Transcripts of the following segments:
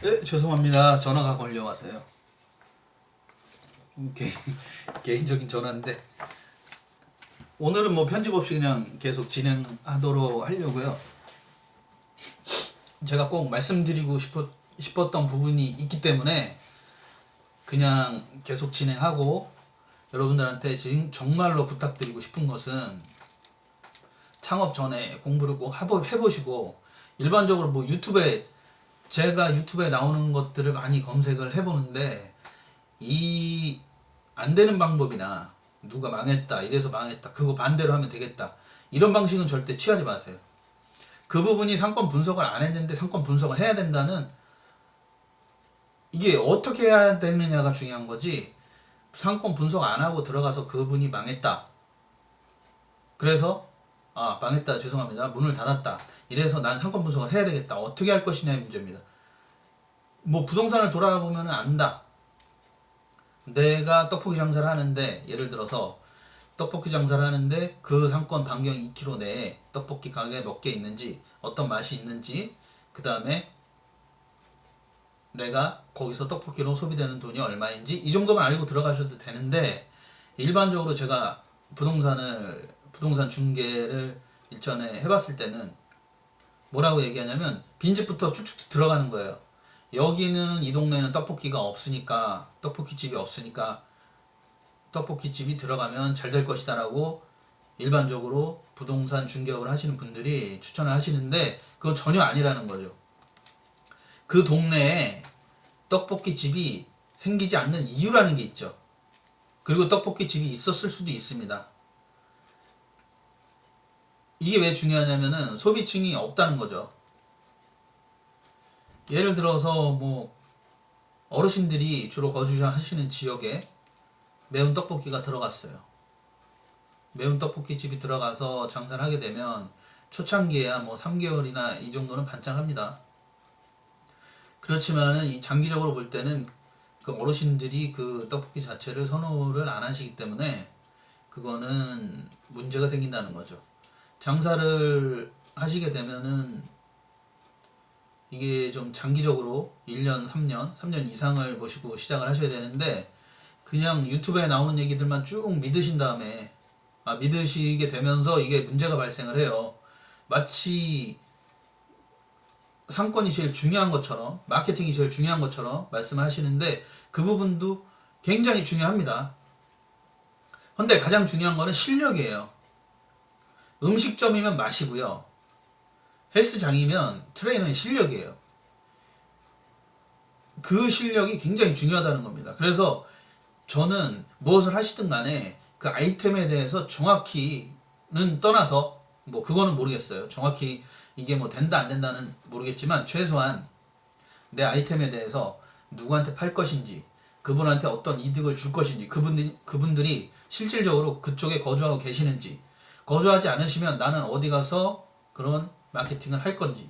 네, 죄송합니다. 전화가 걸려와서요. 개인, 개인적인 전화인데 오늘은 뭐 편집 없이 그냥 계속 진행하도록 하려고요. 제가 꼭 말씀드리고 싶었던 부분이 있기 때문에 그냥 계속 진행하고, 여러분들한테 지금 정말로 부탁드리고 싶은 것은 창업 전에 공부를 꼭 해보시고, 일반적으로 뭐 제가 유튜브에 나오는 것들을 많이 검색을 해보는데, 이 안 되는 방법이나 누가 망했다, 이래서 망했다, 그거 반대로 하면 되겠다, 이런 방식은 절대 취하지 마세요. 그 부분이 상권 분석을 안 했는데 상권 분석을 해야 된다는, 이게 어떻게 해야 되느냐가 중요한 거지, 상권 분석 안 하고 들어가서 그분이 망했다, 그래서 망했다, 죄송합니다, 문을 닫았다, 이래서 난 상권 분석을 해야 되겠다, 어떻게 할 것이냐의 문제입니다. 뭐 부동산을 돌아보면 안다. 내가 떡볶이 장사를 하는데, 예를 들어서 떡볶이 장사를 하는데 그 상권 반경 2km 내에 떡볶이 가게 몇 개 있는지, 어떤 맛이 있는지, 그 다음에 내가 거기서 떡볶이로 소비되는 돈이 얼마인지, 이 정도만 알고 들어가셔도 되는데, 일반적으로 제가 부동산 중개를 일전에 해봤을 때는 뭐라고 얘기하냐면, 빈집부터 쭉쭉 들어가는 거예요. 여기는, 이 동네는 떡볶이가 없으니까, 떡볶이집이 없으니까 떡볶이집이 들어가면 잘 될 것이다라고 일반적으로 부동산 중개업을 하시는 분들이 추천을 하시는데, 그건 전혀 아니라는 거죠. 그 동네에 떡볶이집이 생기지 않는 이유라는 게 있죠. 그리고 떡볶이집이 있었을 수도 있습니다. 이게 왜 중요하냐면은 소비층이 없다는 거죠. 예를 들어서 뭐 어르신들이 주로 거주하시는 지역에 매운 떡볶이가 들어갔어요. 매운 떡볶이집이 들어가서 장사를 하게 되면 초창기에야 뭐 3개월이나 이 정도는 반짝합니다. 그렇지만은 이 장기적으로 볼 때는 그 어르신들이 그 떡볶이 자체를 선호를 안 하시기 때문에 그거는 문제가 생긴다는 거죠. 장사를 하시게 되면은 이게 좀 장기적으로 1년, 3년 이상을 모시고 시작을 하셔야 되는데, 그냥 유튜브에 나오는 얘기들만 쭉 믿으신 다음에, 믿으시게 되면서 이게 문제가 발생을 해요. 마치 상권이 제일 중요한 것처럼, 마케팅이 제일 중요한 것처럼 말씀하시는데, 그 부분도 굉장히 중요합니다. 근데 가장 중요한 거는 실력이에요. 음식점이면 맛이고요, 헬스장이면 트레이너의 실력이에요. 그 실력이 굉장히 중요하다는 겁니다. 그래서 저는 무엇을 하시든 간에 그 아이템에 대해서 정확히는 떠나서, 뭐 그거는 모르겠어요. 정확히 이게 뭐 된다 안 된다는 모르겠지만, 최소한 내 아이템에 대해서 누구한테 팔 것인지, 그분한테 어떤 이득을 줄 것인지, 그분들이 실질적으로 그쪽에 거주하고 계시는지, 거주하지 않으시면 나는 어디 가서 그런 마케팅을 할 건지,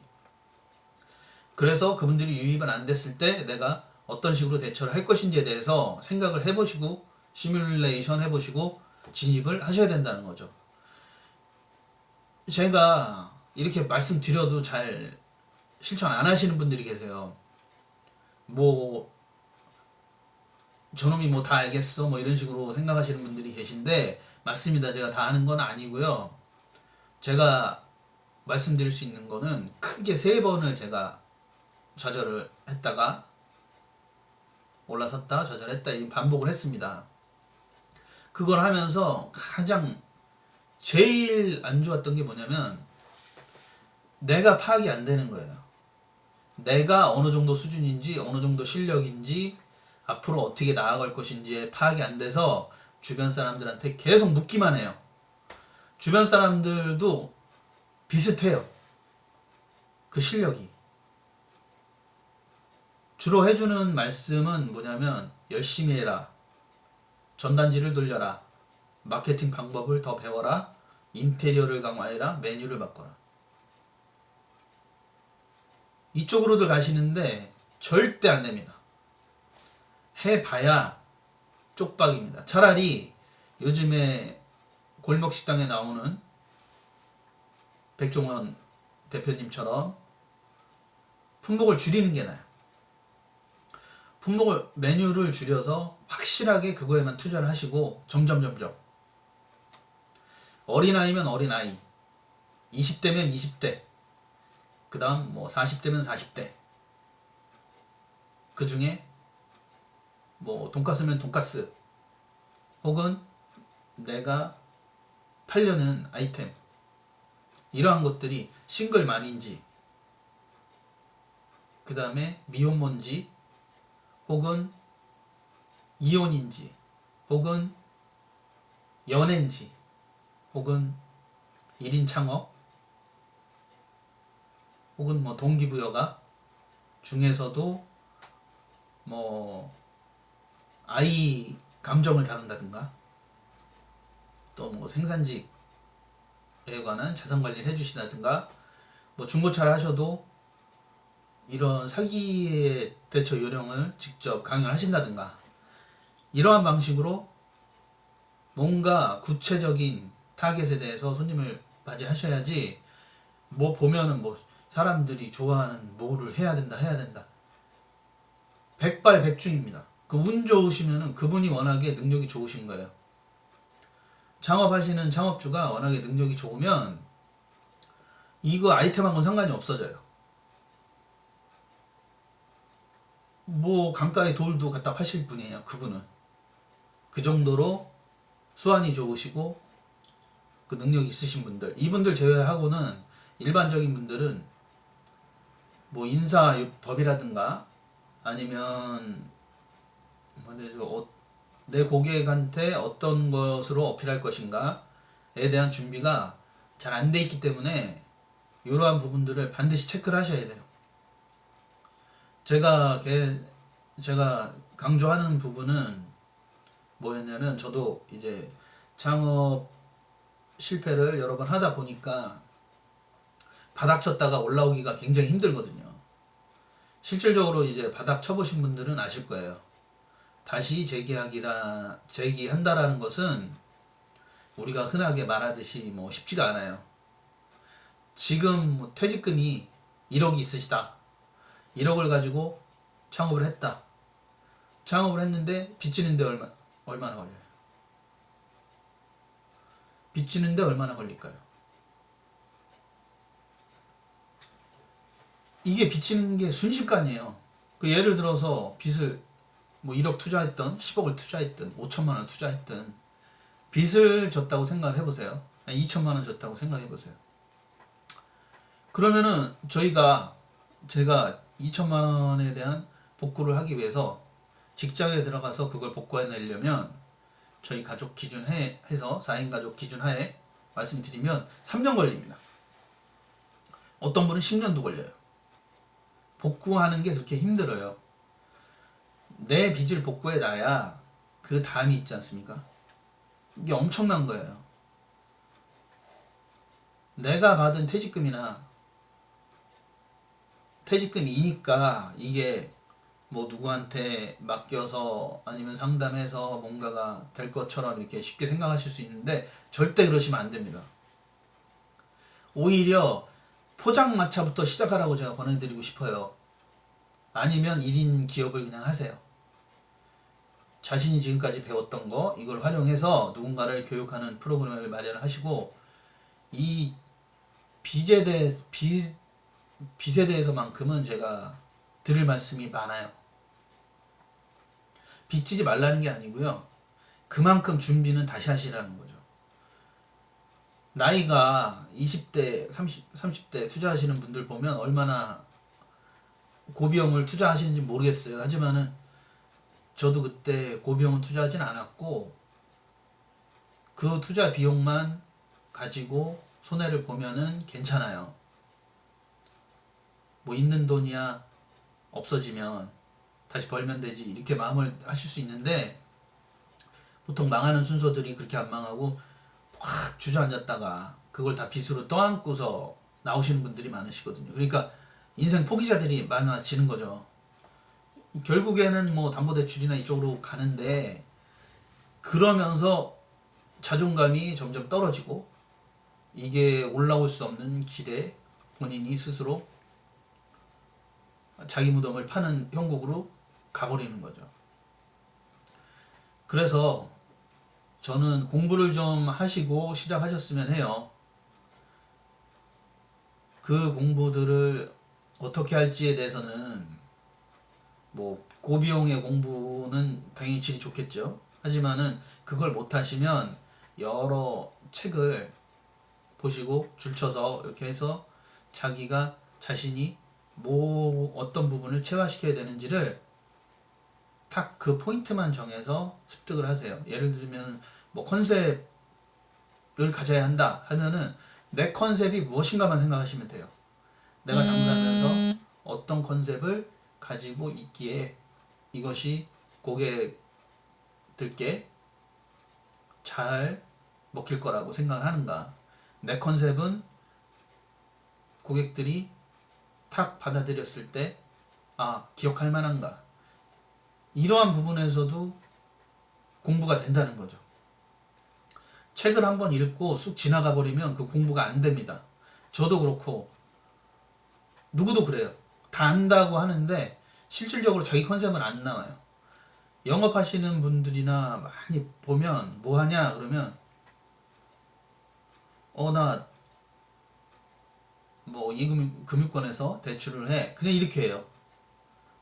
그래서 그분들이 유입은 안 됐을 때 내가 어떤 식으로 대처를 할 것인지에 대해서 생각을 해보시고, 시뮬레이션 해보시고 진입을 하셔야 된다는 거죠. 제가 이렇게 말씀드려도 잘 실천 안 하시는 분들이 계세요. 뭐 저놈이 뭐 다 알겠어 뭐 이런 식으로 생각하시는 분들이 계신데, 맞습니다. 제가 다 아는 건 아니고요. 제가 말씀드릴 수 있는 거는 크게 3번을 제가 좌절을 했다가 올라섰다 좌절했다, 이 반복을 했습니다. 그걸 하면서 가장 제일 안 좋았던 게 뭐냐면, 내가 파악이 안 되는 거예요. 내가 어느 정도 수준인지, 어느 정도 실력인지, 앞으로 어떻게 나아갈 것인지에 파악이 안 돼서 주변 사람들한테 계속 묻기만 해요. 주변 사람들도 비슷해요. 그 실력이. 주로 해주는 말씀은 뭐냐면, 열심히 해라, 전단지를 돌려라, 마케팅 방법을 더 배워라, 인테리어를 강화해라, 메뉴를 바꿔라. 이쪽으로들 가시는데 절대 안 됩니다. 해봐야 쪽박입니다. 차라리 요즘에 골목 식당에 나오는 백종원 대표님처럼 품목을 줄이는 게 나아요. 품목을 메뉴를 줄여서 확실하게 그거에만 투자를 하시고 점점 어린아이면 어린아이, 20대면 20대, 그 다음 뭐 40대면 40대, 그 중에 뭐 돈가스면 돈가스, 혹은 내가 팔려는 아이템, 이러한 것들이 싱글맘인지, 그 다음에 미혼모인지, 혹은 이혼인지, 혹은 연애인지, 혹은 1인 창업, 혹은 뭐 동기부여가 중에서도 뭐 아이 감정을 다룬다든가, 또 뭐 생산직에 관한 자산 관리를 해주시다든가, 뭐 중고차를 하셔도 이런 사기의 대처 요령을 직접 강요하신다든가, 이러한 방식으로 뭔가 구체적인 타겟에 대해서 손님을 맞이하셔야지, 뭐 보면은 뭐 사람들이 좋아하는 뭐를 해야 된다 백발백중입니다. 그 운 좋으시면은 그분이 워낙에 능력이 좋으신 거예요. 창업하시는 창업주가 워낙에 능력이 좋으면 이거 아이템하고는 상관이 없어져요. 뭐 강가에 돌도 갖다 파실 분이에요. 그분은 그 정도로 수완이 좋으시고 그 능력이 있으신 분들, 이분들 제외하고는 일반적인 분들은 뭐 인사법이라든가, 아니면 내 고객한테 어떤 것으로 어필할 것인가에 대한 준비가 잘 안 돼 있기 때문에 이러한 부분들을 반드시 체크를 하셔야 돼요. 제가 강조하는 부분은 뭐였냐면, 저도 이제 창업 실패를 여러 번 하다 보니까 바닥 쳤다가 올라오기가 굉장히 힘들거든요. 실질적으로 이제 바닥 쳐보신 분들은 아실 거예요. 다시 재기한다라는 것은 우리가 흔하게 말하듯이 뭐 쉽지가 않아요. 지금 뭐 퇴직금이 1억이 있으시다. 1억을 가지고 창업을 했다. 창업을 했는데 빚지는데 얼마나 걸려요? 빚지는데 얼마나 걸릴까요? 이게 빚지는 게 순식간이에요. 그 예를 들어서 빚을 뭐 1억 투자했던, 10억을 투자했던, 5천만 원 투자했던, 빚을 졌다고 생각을 해보세요. 2천만 원 졌다고 생각해보세요. 그러면은 제가 2천만 원에 대한 복구를 하기 위해서 직장에 들어가서 그걸 복구해내려면 저희 가족 기준 해서 4인 가족 기준 하에 말씀드리면 3년 걸립니다. 어떤 분은 10년도 걸려요. 복구하는 게 그렇게 힘들어요. 내 빚을 복구해 놔야 그 다음이 있지 않습니까? 이게 엄청난 거예요. 내가 받은 퇴직금이니까 이게 뭐 누구한테 맡겨서 아니면 상담해서 뭔가가 될 것처럼 이렇게 쉽게 생각하실 수 있는데, 절대 그러시면 안 됩니다. 오히려 포장마차부터 시작하라고 제가 권해드리고 싶어요. 아니면 1인 기업을 그냥 하세요. 자신이 지금까지 배웠던 거 이걸 활용해서 누군가를 교육하는 프로그램을 마련하시고, 이 빚에 대해서만큼은 제가 드릴 말씀이 많아요. 빚지지 말라는 게 아니고요. 그만큼 준비는 다시 하시라는 거죠. 나이가 20대, 30대 투자하시는 분들 보면 얼마나 고비용을 투자하시는지 모르겠어요. 하지만은 저도 그때 고비용은 투자하진 않았고, 그 투자 비용만 가지고 손해를 보면은 괜찮아요. 뭐 있는 돈이야 없어지면 다시 벌면 되지, 이렇게 마음을 하실 수 있는데, 보통 망하는 순서들이 그렇게 안 망하고 확 주저앉았다가 그걸 다 빚으로 떠안고서 나오시는 분들이 많으시거든요. 그러니까 인생 포기자들이 많아지는 거죠. 결국에는 뭐 담보대출이나 이쪽으로 가는데, 그러면서 자존감이 점점 떨어지고 이게 올라올 수 없는 길에 본인이 스스로 자기 무덤을 파는 형국으로 가버리는 거죠. 그래서 저는 공부를 좀 하시고 시작하셨으면 해요. 그 공부들을 어떻게 할지에 대해서는 뭐 고비용의 공부는 당연히 질이 좋겠죠. 하지만은 그걸 못하시면 여러 책을 보시고 줄쳐서 이렇게 해서 자기가 자신이 뭐 어떤 부분을 체화시켜야 되는지를 딱 그 포인트만 정해서 습득을 하세요. 예를 들면 뭐 컨셉을 가져야 한다 하면은 내 컨셉이 무엇인가만 생각하시면 돼요. 내가 당사하면서 어떤 컨셉을 가지고 있기에 이것이 고객들께 잘 먹힐 거라고 생각을 하는가. 내 컨셉은 고객들이 탁 받아들였을 때 기억할 만한가. 이러한 부분에서도 공부가 된다는 거죠. 책을 한번 읽고 쑥 지나가 버리면 그 공부가 안 됩니다. 저도 그렇고 누구도 그래요. 다 안다고 하는데 실질적으로 자기 컨셉은 안 나와요. 영업하시는 분들이나 많이 보면 뭐 하냐 그러면 나 뭐 이 금융권에서 대출을 해. 그냥 이렇게 해요.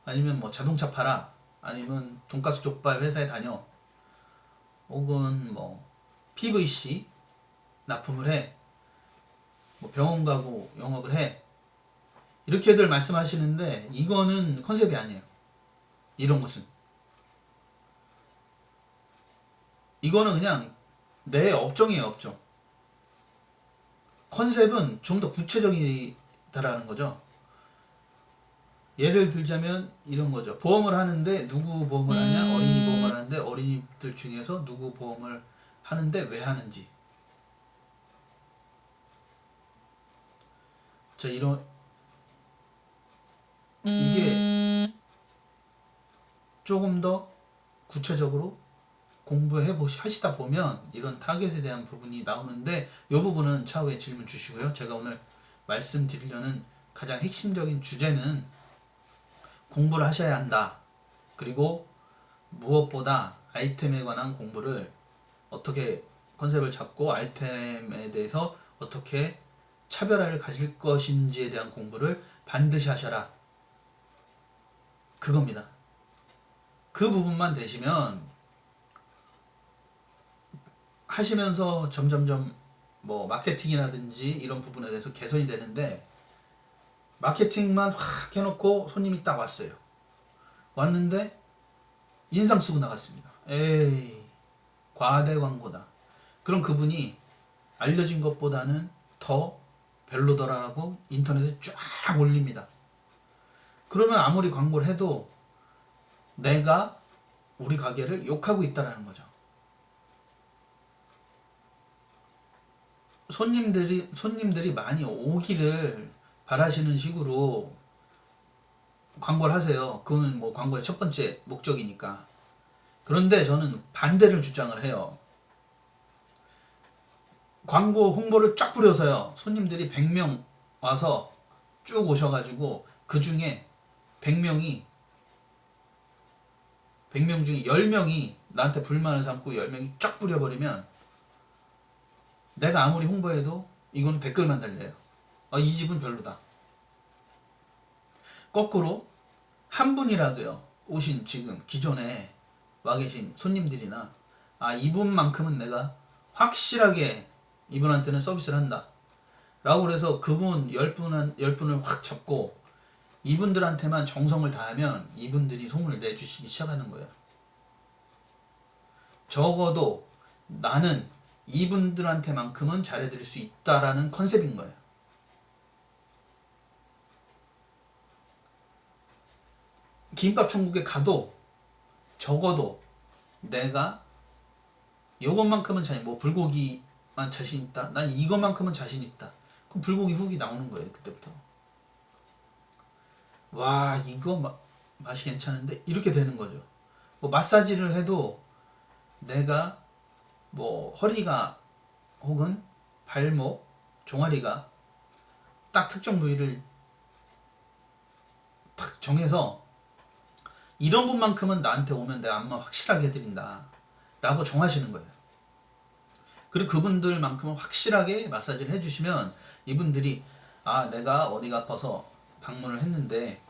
아니면 뭐 자동차 팔아. 아니면 돈가스 족발 회사에 다녀. 혹은 뭐 PVC 납품을 해. 뭐 병원 가고 영업을 해. 이렇게들 말씀하시는데 이거는 컨셉이 아니에요. 이런 것은. 이거는 그냥 내 업종이에요, 업종. 컨셉은 좀 더 구체적이다라는 거죠. 예를 들자면 이런 거죠. 보험을 하는데 누구 보험을 하냐? 어린이 보험을 하는데 어린이들 중에서 누구 보험을 하는데 왜 하는지. 자, 이게 조금 더 구체적으로 하시다 보면 이런 타겟에 대한 부분이 나오는데 이 부분은 차후에 질문 주시고요. 제가 오늘 말씀드리려는 가장 핵심적인 주제는 공부를 하셔야 한다. 그리고 무엇보다 아이템에 관한 공부를 어떻게 컨셉을 잡고 아이템에 대해서 어떻게 차별화를 가질 것인지에 대한 공부를 반드시 하셔라. 그겁니다. 그 부분만 되시면 하시면서 점점점 뭐 마케팅이라든지 이런 부분에 대해서 개선이 되는데 마케팅만 확 해놓고 손님이 딱 왔어요. 왔는데 인상 쓰고 나갔습니다. 에이, 과대 광고다. 그럼 그분이 알려진 것보다는 더 별로더라고 인터넷에 쫙 올립니다. 그러면 아무리 광고를 해도 내가 우리 가게를 욕하고 있다라는 거죠. 손님들이 많이 오기를 바라시는 식으로 광고를 하세요. 그거는 뭐 광고의 첫 번째 목적이니까. 그런데 저는 반대를 주장을 해요. 광고 홍보를 쫙 뿌려서요. 손님들이 100명 와서 쭉 오셔가지고 그 중에 100명이 100명 중에 10명이 나한테 불만을 삼고 10명이 쫙 뿌려버리면 내가 아무리 홍보해도 이건 댓글만 달려요. 이 집은 별로다. 거꾸로 한 분이라도요. 오신 지금 기존에 와 계신 손님들이나 이분만큼은 내가 확실하게 이분한테는 서비스를 한다. 라고 그래서 그분 10분을 확 잡고 이분들한테만 정성을 다하면 이분들이 소문을 내주시기 시작하는 거예요. 적어도 나는 이분들한테만큼은 잘해드릴 수 있다라는 컨셉인 거예요. 김밥 천국에 가도 적어도 내가 요것만큼은 뭐 불고기만 자신 있다. 난 이것만큼은 자신 있다. 그럼 불고기 훅이 나오는 거예요. 그때부터. 와, 이거 맛이 괜찮은데 이렇게 되는 거죠. 뭐 마사지를 해도 내가 뭐 허리가 혹은 발목, 종아리가 딱 특정 부위를 탁 정해서 이런 분만큼은 나한테 오면 내가 안마 확실하게 해드린다 라고 정하시는 거예요. 그리고 그분들만큼은 확실하게 마사지를 해주시면 이분들이 아 내가 어디가 아파서 방문을 했는데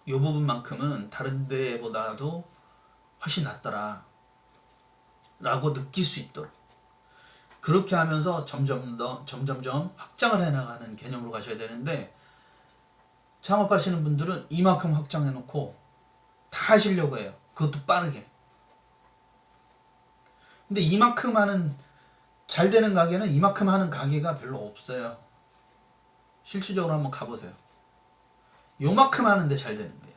이 부분만큼은 다른 데보다도 훨씬 낫더라 라고 느낄 수 있도록 그렇게 하면서 점점점 확장을 해나가는 개념으로 가셔야 되는데 창업하시는 분들은 이만큼 확장해놓고 다 하시려고 해요. 그것도 빠르게. 근데 이만큼 하는 잘 되는 가게는 이만큼 하는 가게가 별로 없어요. 실질적으로 한번 가보세요. 요만큼 하는데 잘 되는 거예요.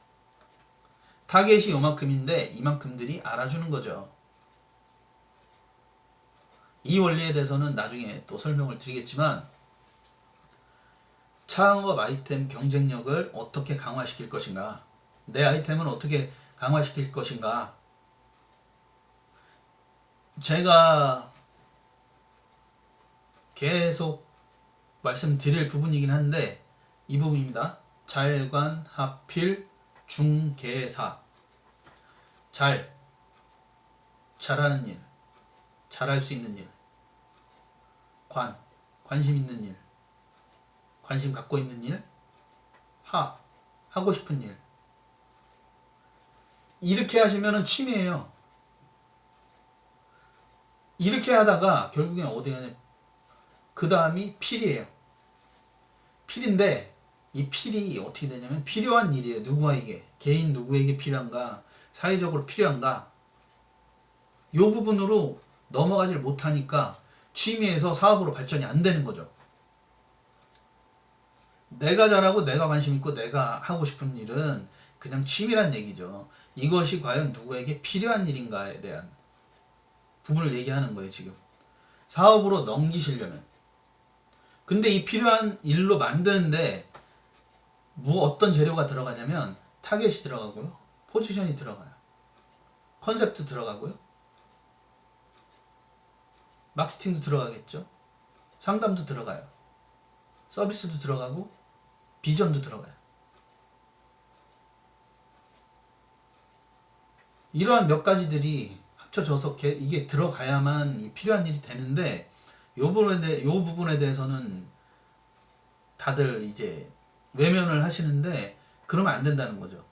타겟이 요만큼인데 이만큼들이 알아주는 거죠. 이 원리에 대해서는 나중에 또 설명을 드리겠지만 창업 아이템 경쟁력을 어떻게 강화시킬 것인가, 내 아이템은 어떻게 강화시킬 것인가, 제가 계속 말씀드릴 부분이긴 한데 이 부분입니다. 잘관 하필 중개사. 잘하는 일, 잘할 수 있는 일, 관심 있는 일, 관심 갖고 있는 일, 하고 싶은 일. 이렇게 하시면은 취미예요. 이렇게 하다가 결국엔 어디 가냐, 그 다음이 필이에요. 필인데 이 필이 어떻게 되냐면 필요한 일이에요. 누구에게, 개인 누구에게 필요한가, 사회적으로 필요한가, 이 부분으로 넘어가질 못하니까 취미에서 사업으로 발전이 안 되는 거죠. 내가 잘하고 내가 관심 있고 내가 하고 싶은 일은 그냥 취미란 얘기죠. 이것이 과연 누구에게 필요한 일인가에 대한 부분을 얘기하는 거예요. 지금 사업으로 넘기시려면. 근데 이 필요한 일로 만드는데 어떤 재료가 들어가냐면 타겟이 들어가고요, 포지션이 들어가요, 컨셉트 들어가고요, 마케팅도 들어가겠죠, 상담도 들어가요, 서비스도 들어가고 비전도 들어가요. 이러한 몇 가지들이 합쳐져서 이게 들어가야만 필요한 일이 되는데 요 부분에 대해서는 다들 이제 외면을 하시는데 그러면 안 된다는 거죠.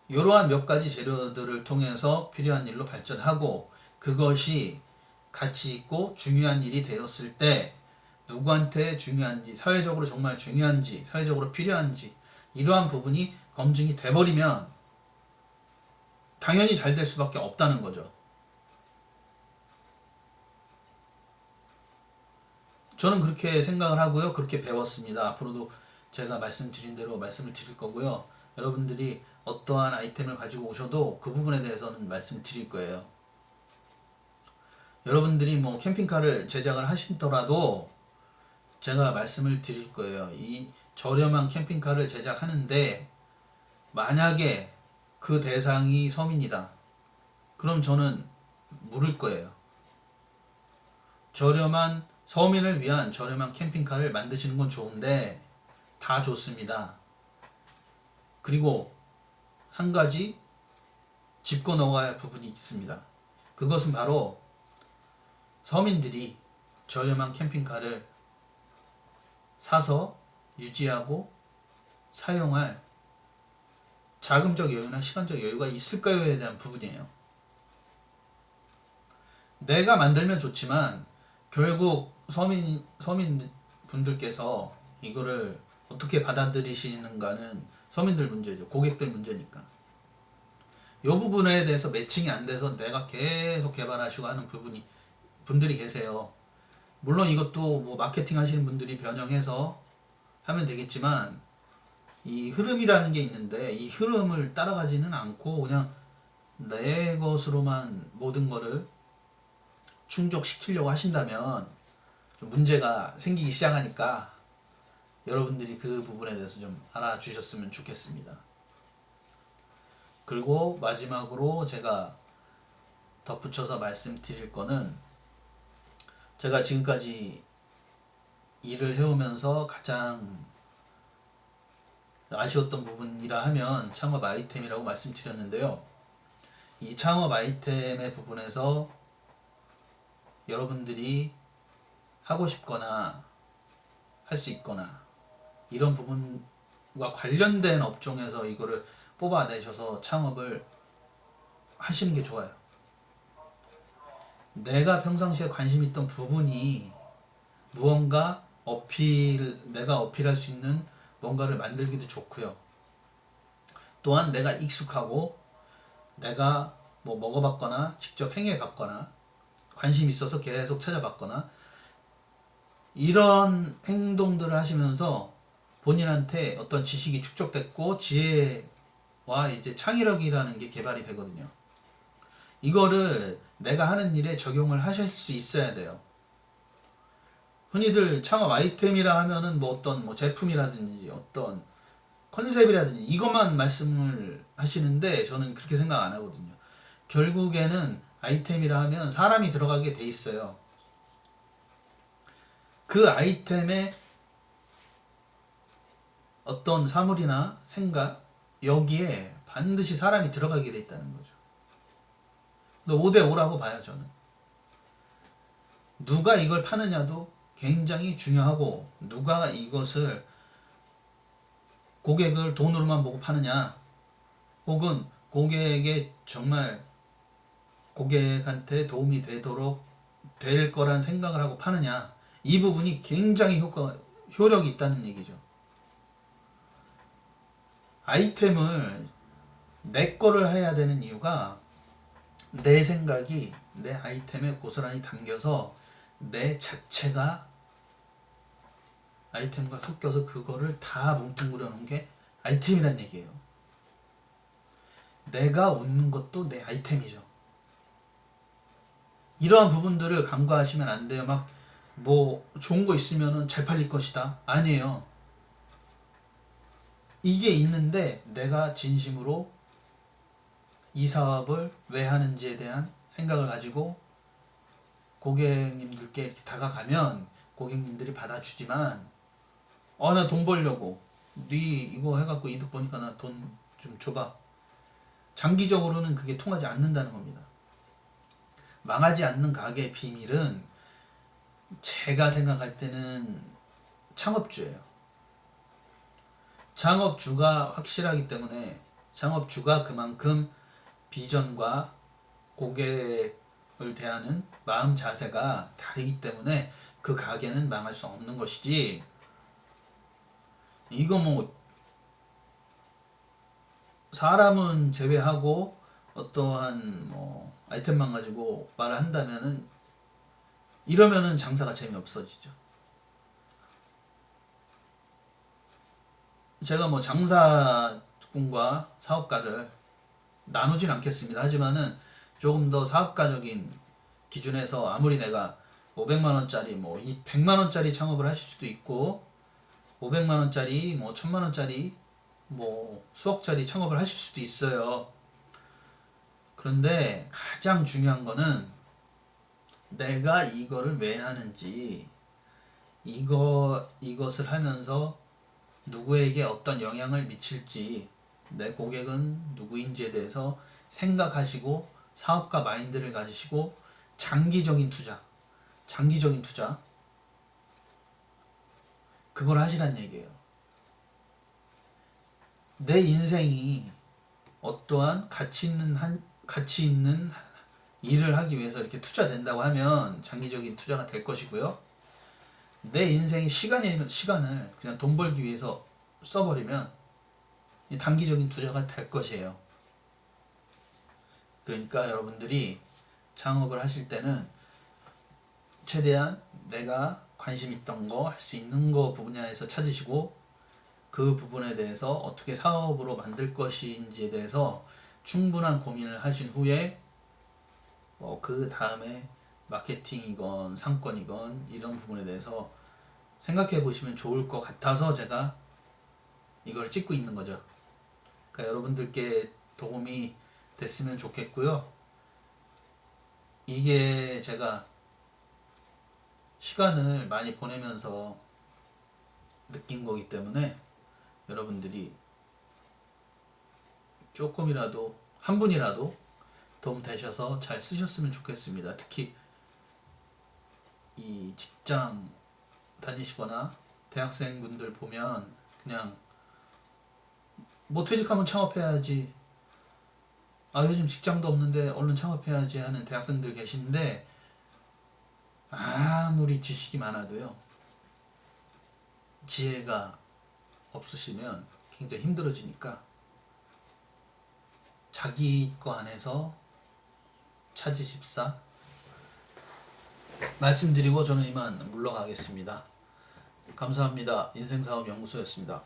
이러한 몇 가지 재료들을 통해서 필요한 일로 발전하고 그것이 가치 있고 중요한 일이 되었을 때 누구한테 중요한지, 사회적으로 정말 중요한지, 사회적으로 필요한지 이러한 부분이 검증이 돼버리면 당연히 잘 될 수밖에 없다는 거죠. 저는 그렇게 생각을 하고요. 그렇게 배웠습니다. 앞으로도 제가 말씀드린 대로 말씀을 드릴 거고요. 여러분들이 어떠한 아이템을 가지고 오셔도 그 부분에 대해서는 말씀을 드릴 거예요. 여러분들이 뭐 캠핑카를 제작을 하시더라도 제가 말씀을 드릴 거예요. 이 저렴한 캠핑카를 제작하는데 만약에 그 대상이 서민이다, 그럼 저는 물을 거예요. 저렴한 서민을 위한 저렴한 캠핑카를 만드시는 건 좋은데 다 좋습니다. 그리고 한 가지 짚고 넘어가야 할 부분이 있습니다. 그것은 바로 서민들이 저렴한 캠핑카를 사서 유지하고 사용할 자금적 여유나 시간적 여유가 있을까요에 대한 부분이에요. 내가 만들면 좋지만 결국 서민 분들께서 이거를 어떻게 받아들이시는가는 서민들 문제죠. 고객들 문제니까. 이 부분에 대해서 매칭이 안 돼서 내가 계속 개발하시고 하는 분들이 계세요. 물론 이것도 뭐 마케팅 하시는 분들이 변형해서 하면 되겠지만 이 흐름이라는 게 있는데 이 흐름을 따라가지는 않고 그냥 내 것으로만 모든 거를 충족시키려고 하신다면 좀 문제가 생기기 시작하니까 여러분들이 그 부분에 대해서 좀 알아주셨으면 좋겠습니다. 그리고 마지막으로 제가 덧붙여서 말씀드릴 거는 제가 지금까지 일을 해오면서 가장 아쉬웠던 부분이라 하면 창업 아이템이라고 말씀드렸는데요. 이 창업 아이템의 부분에서 여러분들이 하고 싶거나 할 수 있거나 이런 부분과 관련된 업종에서 이거를 뽑아내셔서 창업을 하시는 게 좋아요. 내가 평상시에 관심 있던 부분이 무언가 내가 어필할 수 있는 뭔가를 만들기도 좋고요. 또한 내가 익숙하고 내가 뭐 먹어봤거나 직접 행해봤거나 관심 있어서 계속 찾아봤거나 이런 행동들을 하시면서 본인한테 어떤 지식이 축적됐고 지혜와 이제 창의력이라는 게 개발이 되거든요. 이거를 내가 하는 일에 적용을 하실 수 있어야 돼요. 흔히들 창업 아이템이라 하면은 뭐 어떤 뭐 제품이라든지 어떤 컨셉이라든지 이것만 말씀을 하시는데 저는 그렇게 생각 안 하거든요. 결국에는 아이템이라 하면 사람이 들어가게 돼 있어요. 그 아이템에 어떤 사물이나 생각 여기에 반드시 사람이 들어가게 돼 있다는 거죠. 5대5라고 봐요, 저는. 누가 이걸 파느냐도 굉장히 중요하고 누가 이것을 고객을 돈으로만 보고 파느냐 혹은 고객에게 정말 고객한테 도움이 되도록 될 거란 생각을 하고 파느냐 이 부분이 굉장히 효력이 있다는 얘기죠. 아이템을 내 거를 해야 되는 이유가 내 생각이 내 아이템에 고스란히 담겨서 내 자체가 아이템과 섞여서 그거를 다 뭉뚱그려 놓은 게 아이템이란 얘기예요. 내가 웃는 것도 내 아이템이죠. 이러한 부분들을 간과하시면 안 돼요. 막 뭐 좋은 거 있으면 잘 팔릴 것이다. 아니에요. 이게 있는데 내가 진심으로 이 사업을 왜 하는지에 대한 생각을 가지고 고객님들께 이렇게 다가가면 고객님들이 받아주지만 나 돈 벌려고 네 이거 해갖고 이득 보니까 나 돈 좀 줘봐. 장기적으로는 그게 통하지 않는다는 겁니다. 망하지 않는 가게의 비밀은 제가 생각할 때는 창업주예요. 창업주가 확실하기 때문에 창업주가 그만큼 비전과 고객을 대하는 마음 자세가 다르기 때문에 그 가게는 망할 수 없는 것이지 이거 뭐 사람은 제외하고 어떠한 뭐 아이템만 가지고 말을 한다면은 이러면은 장사가 재미없어지죠. 제가 뭐 장사꾼과 사업가를 나누진 않겠습니다. 하지만은 조금 더 사업가적인 기준에서 아무리 내가 500만 원짜리 뭐 100만 원짜리 창업을 하실 수도 있고 500만 원짜리 뭐 1000만 원짜리 뭐 수억짜리 창업을 하실 수도 있어요. 그런데 가장 중요한 거는 내가 이거를 왜 하는지 이것을 하면서 누구에게 어떤 영향을 미칠지 내 고객은 누구인지에 대해서 생각하시고 사업가 마인드를 가지시고 장기적인 투자 그걸 하시란 얘기예요. 내 인생이 어떠한 가치 있는 일을 하기 위해서 이렇게 투자된다고 하면 장기적인 투자가 될 것이고요. 내 인생의 시간을 그냥 돈 벌기 위해서 써버리면 단기적인 투자가 될 것이에요. 그러니까 여러분들이 창업을 하실 때는 최대한 내가 관심 있던 거, 할 수 있는 거 분야에서 찾으시고 그 부분에 대해서 어떻게 사업으로 만들 것인지에 대해서 충분한 고민을 하신 후에 그 다음에 마케팅이건 상권이건 이런 부분에 대해서 생각해 보시면 좋을 것 같아서 제가 이걸 찍고 있는 거죠. 그러니까 여러분들께 도움이 됐으면 좋겠고요. 이게 제가 시간을 많이 보내면서 느낀 거기 때문에 여러분들이 조금이라도 한 분이라도 도움 되셔서 잘 쓰셨으면 좋겠습니다. 특히 이 직장 다니시거나 대학생분들 보면 그냥 뭐 퇴직하면 창업해야지, 아 요즘 직장도 없는데 얼른 창업해야지 하는 대학생들 계신데, 아무리 지식이 많아도요 지혜가 없으시면 굉장히 힘들어지니까 자기 거 안에서 찾으십사 말씀드리고 저는 이만 물러가겠습니다. 감사합니다. 인생사업연구소였습니다.